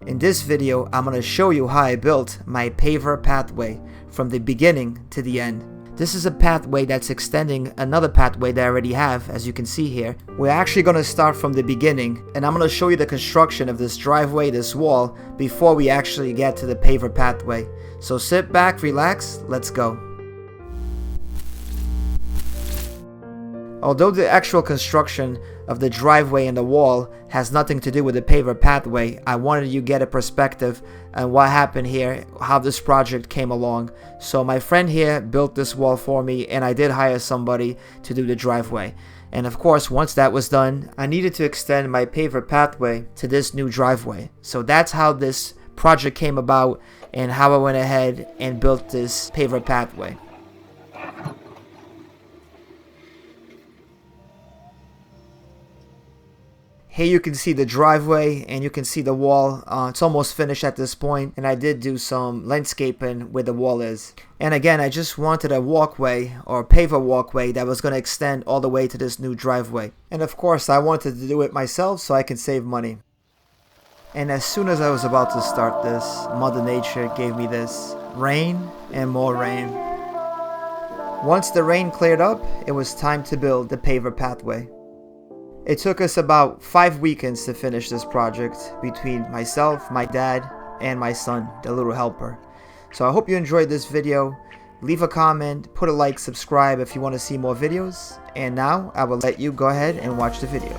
In this video, I'm going to show you how I built my paver pathway from the beginning to the end. This is a pathway that's extending another pathway that I already have, as you can see here. We're actually going to start from the beginning, and I'm going to show you the construction of this driveway, this wall, before we actually get to the paver pathway. So sit back, relax, let's go. Although the actual construction of the driveway and the wall has nothing to do with the paver pathway, I wanted you to get a perspective on what happened here, how this project came along. So my friend here built this wall for me, and I did hire somebody to do the driveway. And of course, once that was done, I needed to extend my paver pathway to this new driveway. So that's how this project came about and how I went ahead and built this paver pathway. Here you can see the driveway and you can see the wall. It's almost finished at this point, and I did do some landscaping where the wall is. And again, I just wanted a walkway or a paver walkway that was going to extend all the way to this new driveway. And of course, I wanted to do it myself so I can save money. And as soon as I was about to start this, Mother Nature gave me this rain and more rain. Once the rain cleared up, it was time to build the paver pathway. It took us about 5 weekends to finish this project between myself, my dad, and my son, the little helper. So I hope you enjoyed this video. Leave a comment, put a like, subscribe if you want to see more videos. And now I will let you go ahead and watch the video.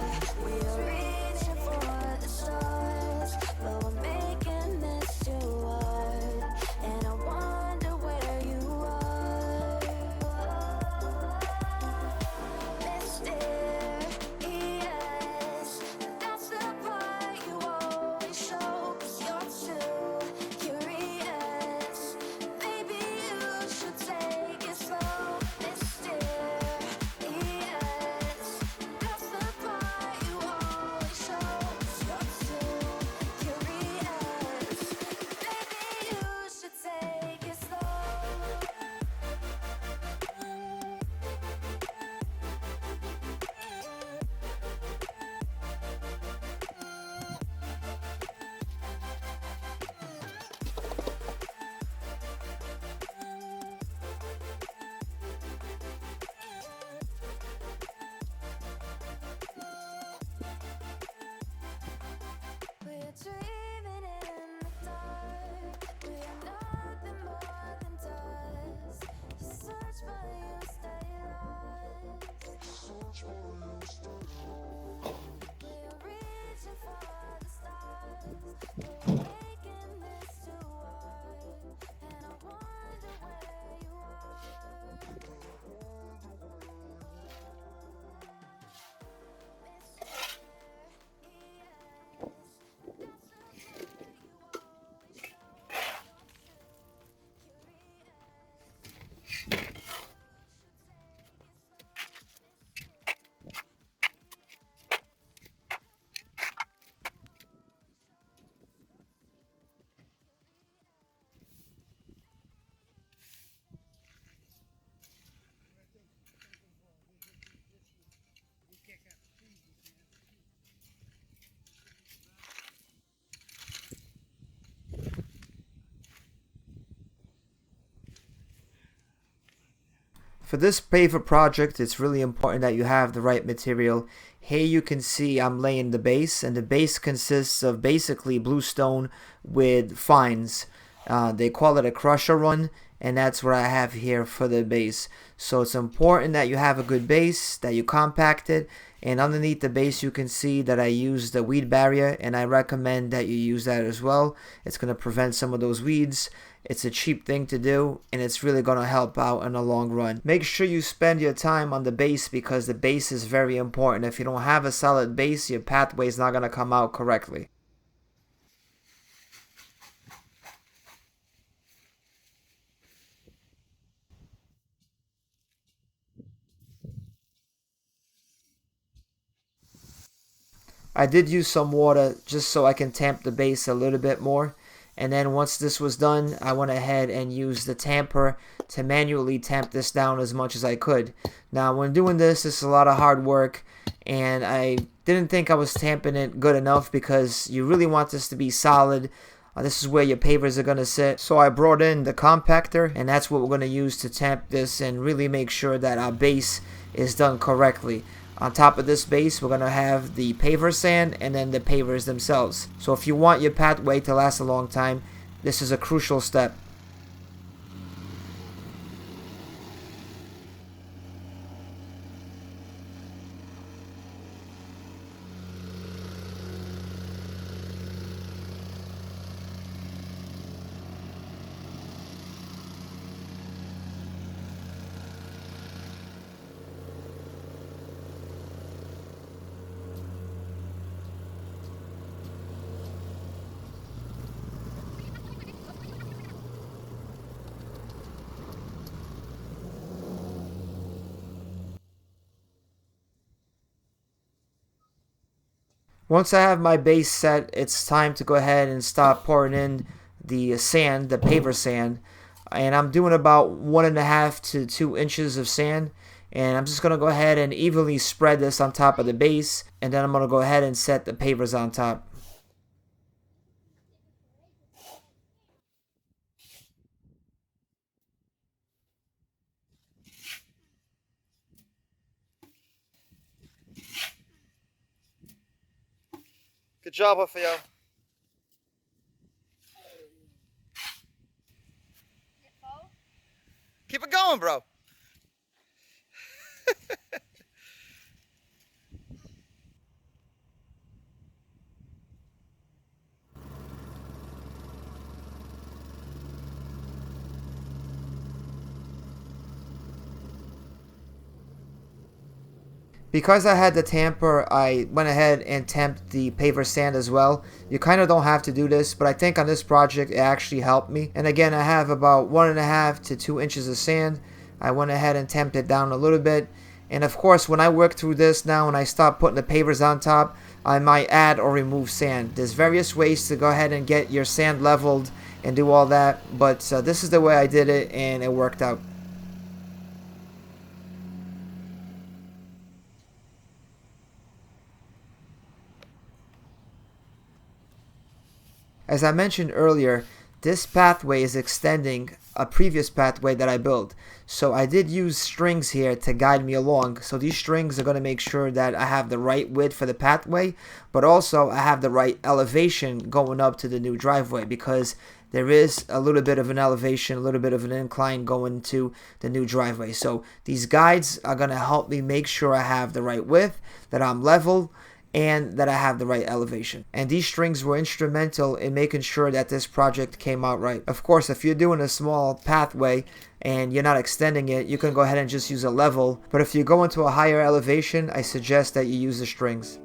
For this paver project, it's really important that you have the right material. Here you can see I'm laying the base, and the base consists of basically bluestone with fines. They call it a crusher run, and that's what I have here for the base. So it's important that you have a good base, that you compact it, and underneath the base you can see that I use the weed barrier, and I recommend that you use that as well. It's going to prevent some of those weeds. It's a cheap thing to do, and it's really going to help out in the long run. Make sure you spend your time on the base, because the base is very important. If you don't have a solid base, your pathway is not going to come out correctly. I did use some water just so I can tamp the base a little bit more. And then once this was done, I went ahead and used the tamper to manually tamp this down as much as I could. Now when doing this, it's a lot of hard work. and I didn't think I was tamping it good enough because you really want this to be solid. This is where your pavers are going to sit. So I brought in the compactor, and that's what we're going to use to tamp this and really make sure that our base is done correctly. On top of this base, we're going to have the paver sand and then the pavers themselves. So if you want your pathway to last a long time, this is a crucial step. Once I have my base set, it's time to go ahead and start pouring in the sand, the paver sand. And I'm doing about 1.5 to 2 inches of sand. And I'm just going to go ahead and evenly spread this on top of the base. And then I'm going to go ahead and set the pavers on top. Good job, Rafael. Keep it going, bro. Because I had the tamper, I went ahead and tamped the paver sand as well. You kind of don't have to do this, but I think on this project it actually helped me. And again, I have about 1.5 to 2 inches of sand. I went ahead and tamped it down a little bit. And of course, when I work through this now and I start putting the pavers on top, I might add or remove sand. There's various ways to go ahead and get your sand leveled and do all that, but this is the way I did it and it worked out. As I mentioned earlier, this pathway is extending a previous pathway that I built. So I did use strings here to guide me along. So these strings are going to make sure that I have the right width for the pathway, but also I have the right elevation going up to the new driveway, because there is a little bit of an elevation, a little bit of an incline going to the new driveway. So these guides are going to help me make sure I have the right width, that I'm level, and that I have the right elevation. And these strings were instrumental in making sure that this project came out right. Of course, if you're doing a small pathway and you're not extending it, you can go ahead and just use a level. But if you go into a higher elevation, I suggest that you use the strings.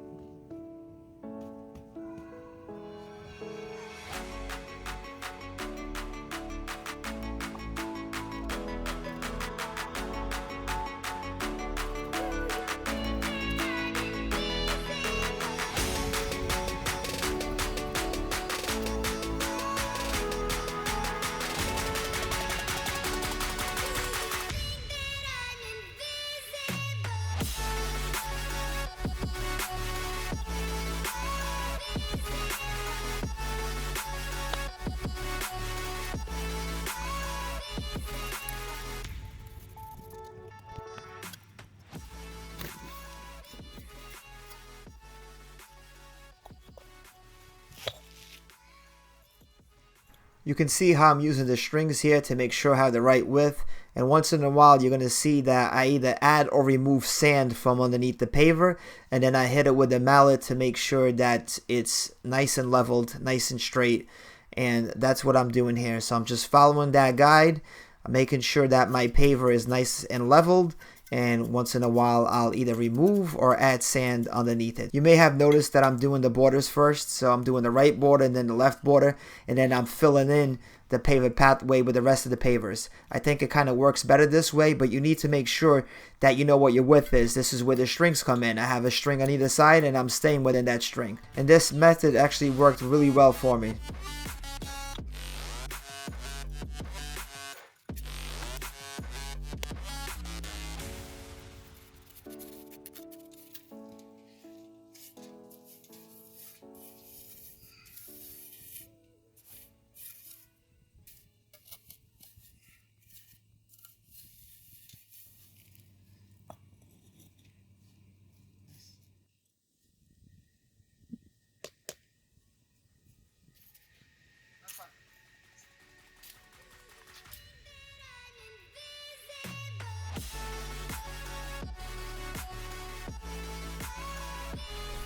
You can see how I'm using the strings here to make sure I have the right width. And once in a while, you're going to see that I either add or remove sand from underneath the paver. And then I hit it with a mallet to make sure that it's nice and leveled, nice and straight. And that's what I'm doing here. So I'm just following that guide. I'm making sure that my paver is nice and leveled. And once in a while, I'll either remove or add sand underneath it. You may have noticed that I'm doing the borders first. So I'm doing the right border and then the left border, and then I'm filling in the paver pathway with the rest of the pavers. I think it kind of works better this way, but you need to make sure that you know what your width is. This is where the strings come in. I have a string on either side and I'm staying within that string. And this method actually worked really well for me.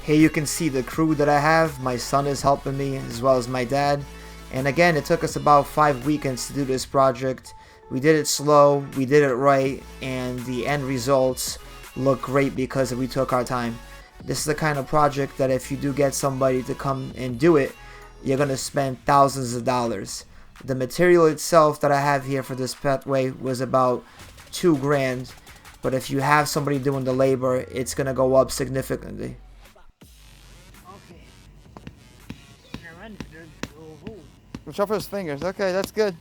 Here you can see the crew that I have. My son is helping me as well as my dad. And again, it took us about 5 weekends to do this project. We did it slow, we did it right, and the end results look great because we took our time. This is the kind of project that if you do get somebody to come and do it, you're going to spend thousands of dollars. The material itself that I have here for this pathway was about $2,000, but if you have somebody doing the labor, it's going to go up significantly. Watch out for his fingers. Okay, that's good.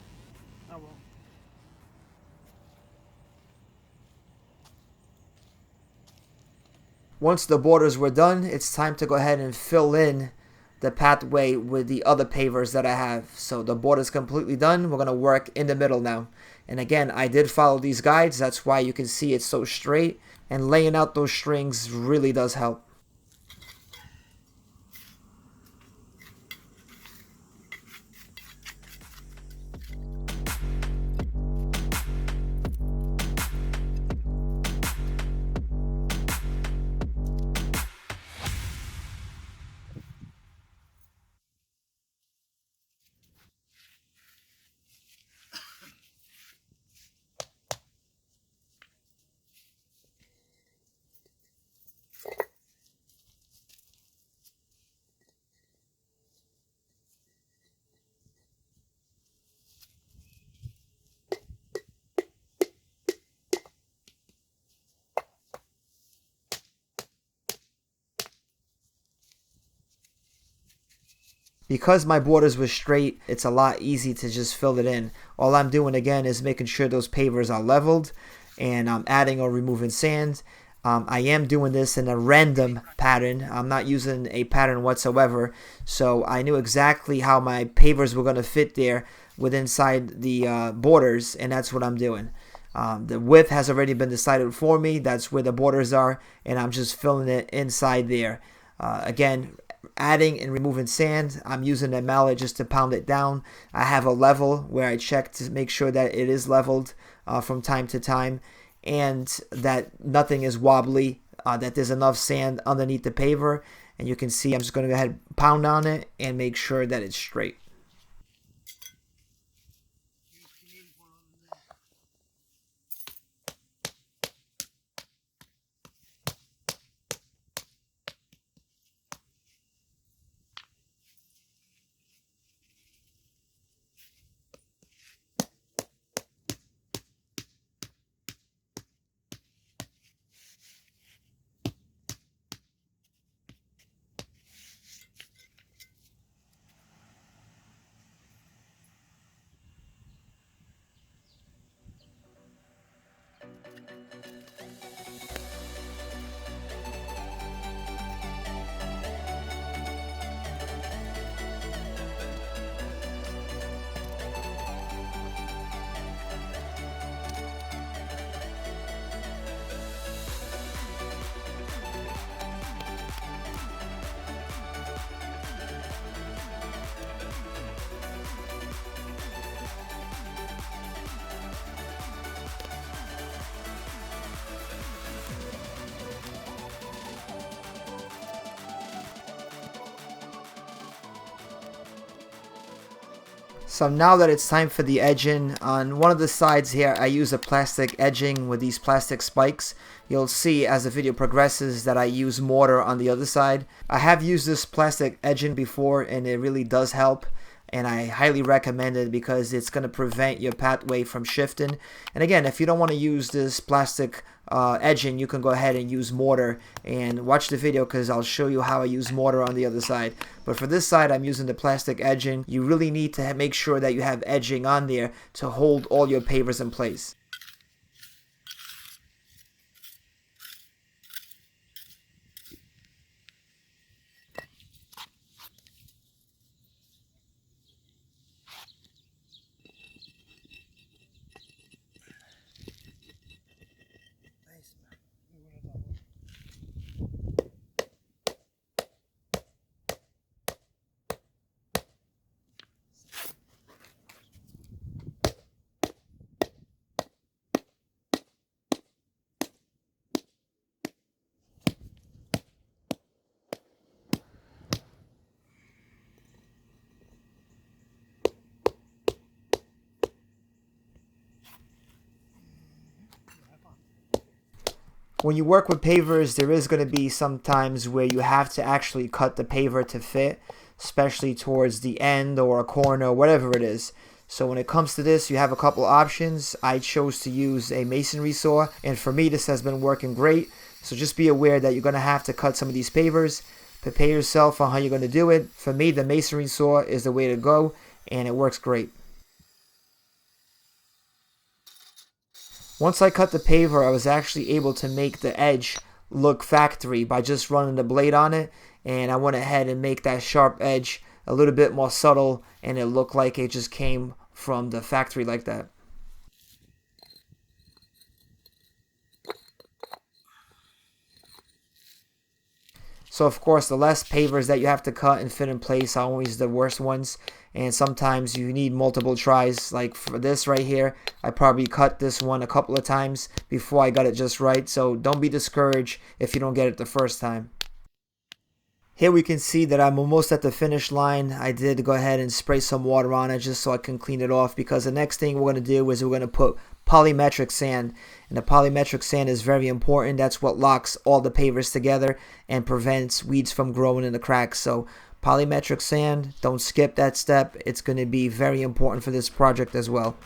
Once the borders were done, it's time to go ahead and fill in the pathway with the other pavers that I have. So the border's completely done. We're going to work in the middle now. And again, I did follow these guides. That's why you can see it's so straight. And laying out those strings really does help. Because my borders were straight, it's a lot easy to just fill it in. All I'm doing again is making sure those pavers are leveled, and I'm adding or removing sand. I am doing this in a random pattern. I'm not using a pattern whatsoever, so I knew exactly how my pavers were going to fit there within inside the borders, and that's what I'm doing. The width has already been decided for me. That's where the borders are, and I'm just filling it inside there. Again, adding and removing sand. I'm using a mallet just to pound it down. I have a level where I check to make sure that it is leveled from time to time, and that nothing is wobbly, that there's enough sand underneath the paver. And you can see I'm just going to go ahead and pound on it and make sure that it's straight. So now that it's time for the edging, on one of the sides here I use a plastic edging with these plastic spikes. You'll see as the video progresses that I use mortar on the other side. I have used this plastic edging before and it really does help, and I highly recommend it because it's going to prevent your pathway from shifting. And again, if you don't want to use this plastic edging, you can go ahead and use mortar, and watch the video because I'll show you how I use mortar on the other side. But for this side, I'm using the plastic edging. You really need to make sure that you have edging on there to hold all your pavers in place. When you work with pavers, there is going to be some times where you have to actually cut the paver to fit, especially towards the end or a corner, whatever it is. So when it comes to this, you have a couple options. I chose to use a masonry saw, and for me this has been working great. So just be aware that you're going to have to cut some of these pavers. Prepare yourself on how you're going to do it. For me, the masonry saw is the way to go, and it works great. Once I cut the paver, I was actually able to make the edge look factory by just running the blade on it, and I went ahead and make that sharp edge a little bit more subtle, and it looked like it just came from the factory like that. So of course, the less pavers that you have to cut and fit in place are always the worst ones, and sometimes you need multiple tries. Like for this right here, I probably cut this one a couple of times before I got it just right, so don't be discouraged if you don't get it the first time. Here we can see that I'm almost at the finish line. I did go ahead and spray some water on it just so I can clean it off, because the next thing we're going to do is we're going to put polymetric sand. And the polymetric sand is very important. That's what locks all the pavers together and prevents weeds from growing in the cracks. So polymetric sand, don't skip that step. It's going to be very important for this project as well.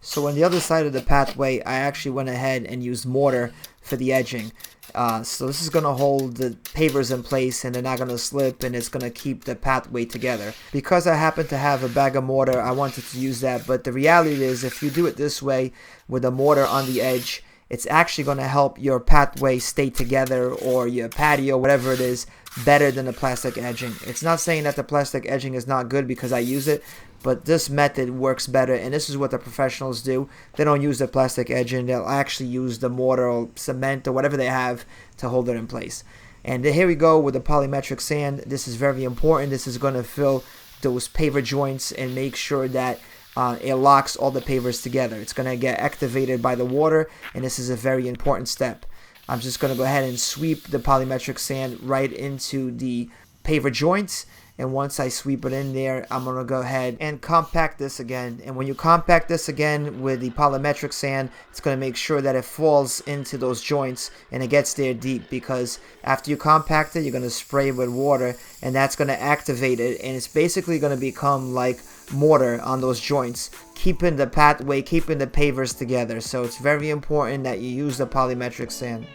So on the other side of the pathway, I actually went ahead and used mortar for the edging. So this is going to hold the pavers in place, and they're not going to slip, and it's going to keep the pathway together. Because I happen to have a bag of mortar, I wanted to use that, but the reality is if you do it this way with the mortar on the edge, it's actually going to help your pathway stay together, or your patio, whatever it is, better than the plastic edging. It's not saying that the plastic edging is not good because I use it, but this method works better, and this is what the professionals do. They don't use the plastic edging. They'll actually use the mortar or cement or whatever they have to hold it in place. And here we go with the polymetric sand. This is very important. This is going to fill those paver joints and make sure that it locks all the pavers together. It's going to get activated by the water, and this is a very important step. I'm just going to go ahead and sweep the polymetric sand right into the paver joints. And once I sweep it in there, I'm going to go ahead and compact this again. And when you compact this again with the polymetric sand, it's going to make sure that it falls into those joints and it gets there deep, because after you compact it, you're going to spray it with water, and that's going to activate it. And it's basically going to become like mortar on those joints, keeping the pathway, keeping the pavers together. So it's very important that you use the polymetric sand.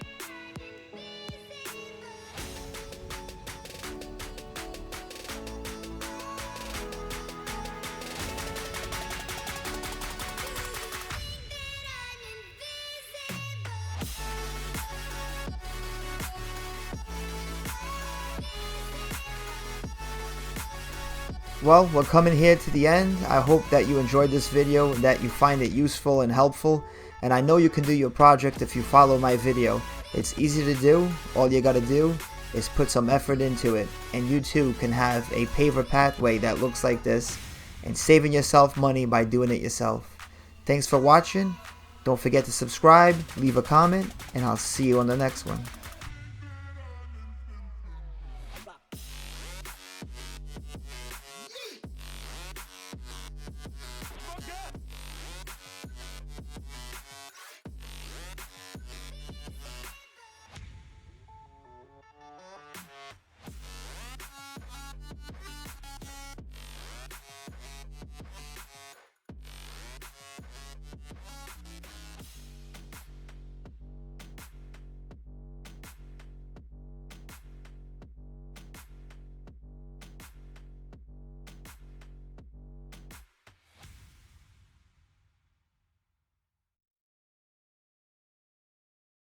Well, we're coming here to the end. I hope that you enjoyed this video and that you find it useful and helpful. And I know you can do your project if you follow my video. It's easy to do. All you gotta do is put some effort into it. And you too can have a paver pathway that looks like this, and saving yourself money by doing it yourself. Thanks for watching. Don't forget to subscribe, leave a comment, and I'll see you on the next one.